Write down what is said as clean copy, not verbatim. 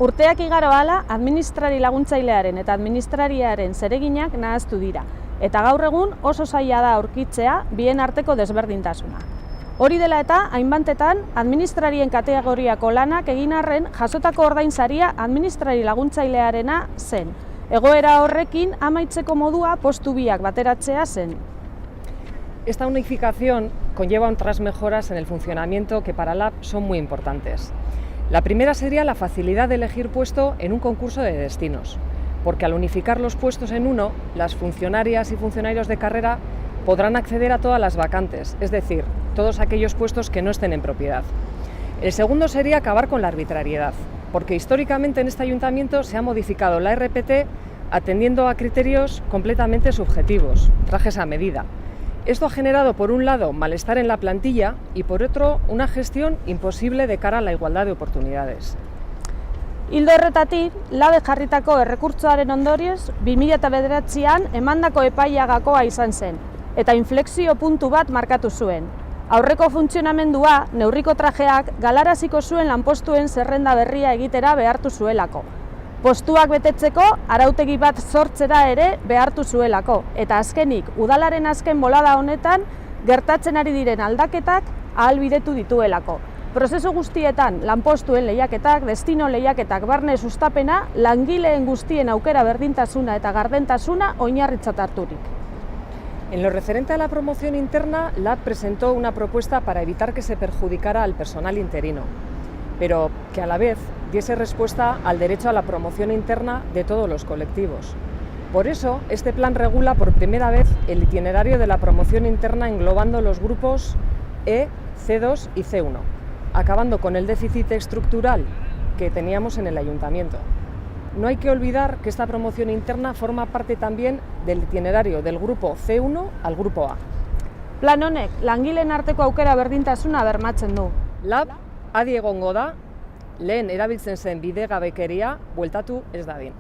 Urteak igaro ahala, administrari laguntzailearen eta administrariaren zereginak nahaztu dira, eta gaur egun oso zaila da aurkitzea bien arteko desberdintasuna. Hori dela eta, hainbatetan, administrarien kategoriako lanak egin arren jasotako ordainsaria administrari laguntzailearena zen. Egoera horrekin amaitzeko modua postu biak bateratzea zen. Esta unificación conlleva otras mejoras en el funcionamiento que para LAB son muy importantes. La primera sería la facilidad de elegir puesto en un concurso de destinos, porque al unificar los puestos en uno, las funcionarias y funcionarios de carrera podrán acceder a todas las vacantes, es decir, todos aquellos puestos que no estén en propiedad. El segundo sería acabar con la arbitrariedad, porque históricamente en este ayuntamiento se ha modificado la RPT atendiendo a criterios completamente subjetivos, trajes a medida. Esto ha generado, por un lado, malestar en la plantilla y, por otro, una gestión imposible de cara a la igualdad de oportunidades. Ildo horretatik, LAB jarritako errekurtsoaren ondorioz, 2009an emandako epaia gakoa izan zen, eta inflexio puntu bat markatu zuen. Aurreko funtzionamendua, neurriko trajeak galaraziko zuen lanpostuen zerrenda berria egitera behartu zuelako. Postuak betetzeko arautegi bat sortzera ere behartu zuelako, eta azkenik, udalaren azken bolada honetan gertatzen ari diren aldaketak ahalbidetu dituelako. Prozesu guztietan lanpostuen lehiaketak, destino lehiaketak, barne sustapena, langileen guztien aukera berdintasuna eta gardentasuna oinarritzat harturik. En lo referente a la promoción interna, LAB presentó una propuesta para evitar que se perjudicara al personal interino, pero que a la vez diese respuesta al derecho a la promoción interna de todos los colectivos. Por eso, este plan regula por primera vez el itinerario de la promoción interna englobando los grupos E, C2 y C1, acabando con el déficit estructural que teníamos en el ayuntamiento. No hay que olvidar que esta promoción interna forma parte también del itinerario del grupo C1 al grupo A. Plan honek, langileen arteko aukera berdintasuna bermatzen du. LAB adi egongo da, lehen erabiltzen zen bidegabekeria bueltatu ez dadin.